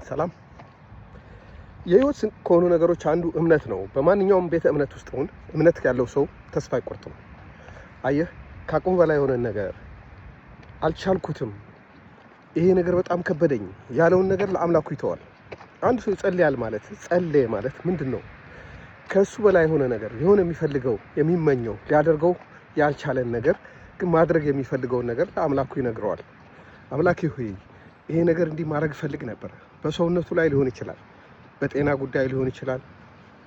ሰላም የህይወት ከሆኑ ነገሮች አንዱ እምነት ነው። በማንኛውም ቤተ እምነት ውስጥ ሆነ እምነት ያለው ሰው ተስፋ አይቆርጥም። አየህ ከአቅሙ በላይ የሆነ ነገር አልቻልኩትም፣ ይሄ ነገር በጣም ከበደኝ ያለውን ነገር ለአምላኩ ይተዋል። አንድ ሰው ይጸልያል ማለት ጸልየ ማለት ምንድነው? ከሱ በላይ የሆነ ነገር የሆነ የሚፈልገው የሚመኘው ሊያደርገው ያልቻለን ነገር ግን ማድረግ የሚፈልገውን ነገር ለአምላኩ ይነግረዋል። አምላኬ ሆይ ይሄ ነገር እንዲህ ማድረግ ፈልግ ነበር። በሰውነቱ ላይ ሊሆን ይችላል፣ በጤና ጉዳይ ሊሆን ይችላል፣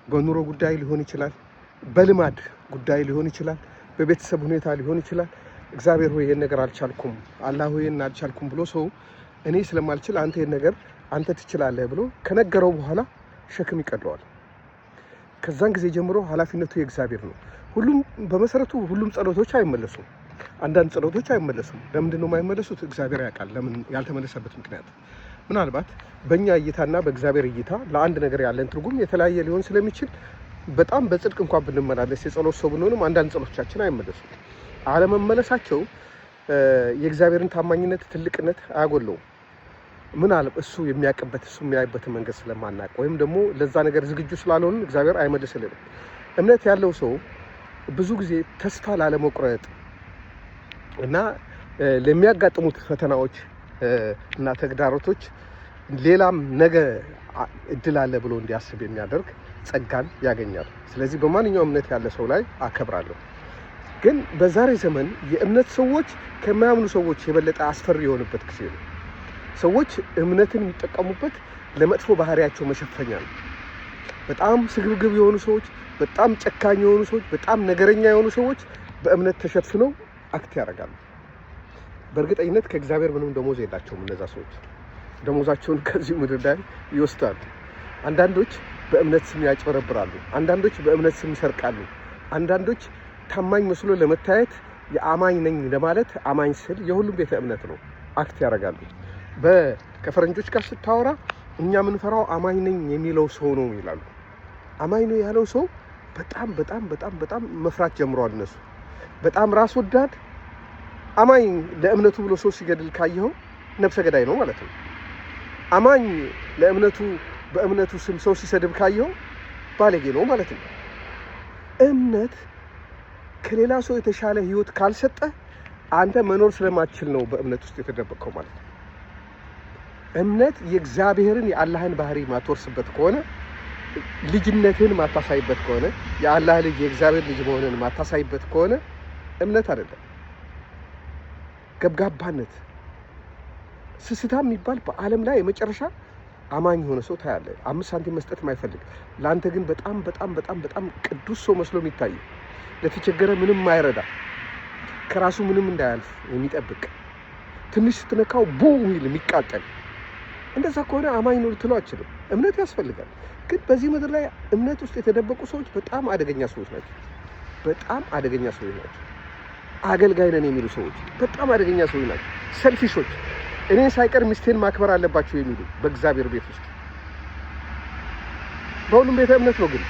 በኑሮ ጉዳይ ሊሆን ይችላል፣ በልማድ ጉዳይ ሊሆን ይችላል፣ በቤተሰብ ሁኔታ ሊሆን ይችላል። እግዚአብሔር ሆይ ይሄን ነገር አልቻልኩም፣ አላህ ሆይ ይሄን አልቻልኩም ብሎ ሰው እኔ ስለማልችል አንተ ይሄን ነገር አንተ ትችላለህ ብሎ ከነገረው በኋላ ሸክም ይቀደዋል። ከዛን ጊዜ ጀምሮ ኃላፊነቱ የእግዚአብሔር ነው። በመሰረቱ ሁሉም ጸሎቶች አይመለሱም። አንዳንድ ጸሎቶች አይመለሱም። ለምንድን ነው የማይመለሱት? እግዚአብሔር ያውቃል ለምን ያልተመለሰበት ምክንያት። ምናልባት በእኛ እይታና በእግዚአብሔር እይታ ለአንድ ነገር ያለን ትርጉም የተለያየ ሊሆን ስለሚችል በጣም በጽድቅ እንኳን ብንመላለስ የጸሎት ሰው ብንሆንም አንዳንድ ጸሎቶቻችን አይመለሱም። አለመመለሳቸው የእግዚአብሔርን ታማኝነት ትልቅነት አያጎለውም። ምናልባት እሱ የሚያውቅበት እሱ የሚያይበት መንገድ ስለማናውቅ ወይም ደግሞ ለዛ ነገር ዝግጁ ስላልሆንን እግዚአብሔር አይመልስልንም። እምነት ያለው ሰው ብዙ ጊዜ ተስፋ ላለመቁረጥ እና ለሚያጋጥሙት ፈተናዎች እና ተግዳሮቶች ሌላም ነገ እድል አለ ብሎ እንዲያስብ የሚያደርግ ጸጋን ያገኛል። ስለዚህ በማንኛውም እምነት ያለ ሰው ላይ አከብራለሁ። ግን በዛሬ ዘመን የእምነት ሰዎች ከማያምኑ ሰዎች የበለጠ አስፈሪ የሆነበት ጊዜ ነው። ሰዎች እምነትን የሚጠቀሙበት ለመጥፎ ባህሪያቸው መሸፈኛ ነው። በጣም ስግብግብ የሆኑ ሰዎች፣ በጣም ጨካኝ የሆኑ ሰዎች፣ በጣም ነገረኛ የሆኑ ሰዎች በእምነት ተሸፍነው አክት ያደርጋሉ። በእርግጠኝነት ከእግዚአብሔር ምንም ደሞዝ የላቸውም። እነዛ ሰዎች ደሞዛቸውን ከዚህ ምድር ላይ ይወስዳሉ። አንዳንዶች በእምነት ስም ያጭበረብራሉ። አንዳንዶች በእምነት ስም ይሰርቃሉ። አንዳንዶች ታማኝ መስሎ ለመታየት የአማኝ ነኝ ለማለት አማኝ ስል የሁሉም ቤተ እምነት ነው አክት ያደርጋሉ። ከፈረንጆች ጋር ስታወራ እኛ የምንፈራው አማኝ ነኝ የሚለው ሰው ነው ይላሉ። አማኝ ነው ያለው ሰው በጣም በጣም በጣም በጣም መፍራት ጀምረዋል። እነሱ በጣም ራስ ወዳድ አማኝ ለእምነቱ ብሎ ሰው ሲገድል ካየኸው ነፍሰ ገዳይ ነው ማለት ነው። አማኝ ለእምነቱ በእምነቱ ስም ሰው ሲሰድብ ካየኸው ባለጌ ነው ማለት ነው። እምነት ከሌላ ሰው የተሻለ ህይወት ካልሰጠ አንተ መኖር ስለማትችል ነው በእምነት ውስጥ የተደበቀው ማለት ነው። እምነት የእግዚአብሔርን የአላህን ባህሪ ማትወርስበት ከሆነ፣ ልጅነትን ማታሳይበት ከሆነ፣ የአላህ ልጅ የእግዚአብሔር ልጅ መሆንን ማታሳይበት ከሆነ እምነት አይደለም። ገብጋባነት፣ ስስታም የሚባል በዓለም ላይ የመጨረሻ አማኝ የሆነ ሰው ታያለ። 5 ሳንቲም መስጠት የማይፈልግ ለአንተ ግን በጣም በጣም በጣም በጣም ቅዱስ ሰው መስሎ የሚታይ፣ ለተቸገረ ምንም ማይረዳ፣ ከራሱ ምንም እንዳያልፍ የሚጠብቅ፣ ትንሽ ስትነካው ቡ ሚል የሚቃጠል፣ እንደዛ ከሆነ አማኝ ነው ልትለው አችልም። እምነት ያስፈልጋል። ግን በዚህ ምድር ላይ እምነት ውስጥ የተደበቁ ሰዎች በጣም አደገኛ ሰዎች ናቸው። በጣም አደገኛ ሰዎች ናቸው። አገልጋይ ነን የሚሉ ሰዎች በጣም አደገኛ ሰዎች ናቸው። ሰልፊሾች፣ እኔን ሳይቀር ሚስቴን ማክበር አለባቸው የሚሉ በእግዚአብሔር ቤት ውስጥ በሁሉም ቤተ እምነት ነው። ግን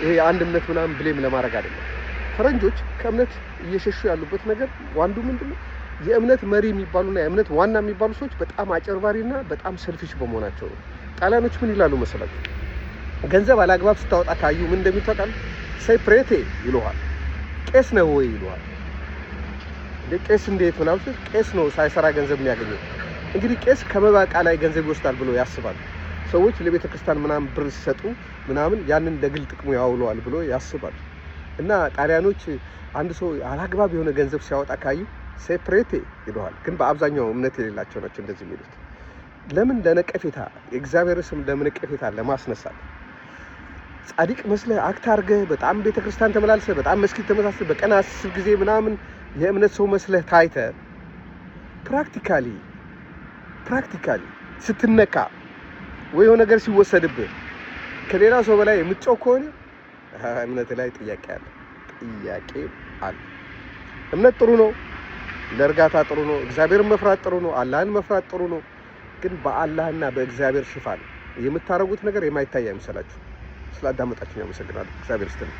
ይሄ አንድ እምነት ምናምን ብሌም ለማድረግ አይደለም። ፈረንጆች ከእምነት እየሸሹ ያሉበት ነገር ዋንዱ ምንድነው? የእምነት መሪ የሚባሉና የእምነት ዋና የሚባሉ ሰዎች በጣም አጨርባሪና በጣም ሰልፊሽ በመሆናቸው ነው። ጣሊያኖች ምን ይላሉ መሰላችሁ? ገንዘብ አላግባብ ስታወጣ ካዩ ምን እንደሚታወቃል? ሳይ ፕሬቴ ይሉሃል። ቄስ ነው ወይ ይሉሃል። ቄስ እንዴት ምናምን? ቄስ ነው ሳይሰራ ገንዘብ የሚያገኘው። እንግዲህ ቄስ ከመባ ዕቃ ላይ ገንዘብ ይወስዳል ብሎ ያስባሉ ሰዎች። ለቤተ ክርስቲያን ምናምን ብር ሲሰጡ ምናምን ያንን ለግል ጥቅሙ ያውለዋል ብሎ ያስባሉ። እና ጣሊያኖች አንድ ሰው አላግባብ የሆነ ገንዘብ ሲያወጣ ካዩ ሴፕሬቴ ይለዋል። ግን በአብዛኛው እምነት የሌላቸው ናቸው እንደዚህ የሚሉት። ለምን? ለነቀፌታ፣ የእግዚአብሔር ስም ለነቀፌታ ለማስነሳት። ጻድቅ መስለህ አክት አድርገህ በጣም ቤተክርስቲያን ተመላልሰህ በጣም መስጊድ ተመሳስለህ በቀን 10 ጊዜ ምናምን የእምነት ሰው መስለህ ታይተህ ፕራክቲካሊ ስትነካ ወይ የሆነ ነገር ሲወሰድብህ ከሌላ ሰው በላይ የምትጮህ ከሆነ እምነት ላይ ጥያቄ አለ። እምነት ጥሩ ነው፣ ለእርጋታ ጥሩ ነው፣ እግዚአብሔርን መፍራት ጥሩ ነው፣ አላህን መፍራት ጥሩ ነው። ግን በአላህና በእግዚአብሔር ሽፋን የምታረጉት ነገር የማይታይ አይመስላችሁ። ስላዳመጣችሁኝ አመሰግናለሁ። እግዚአብሔር ይስጥልኝ።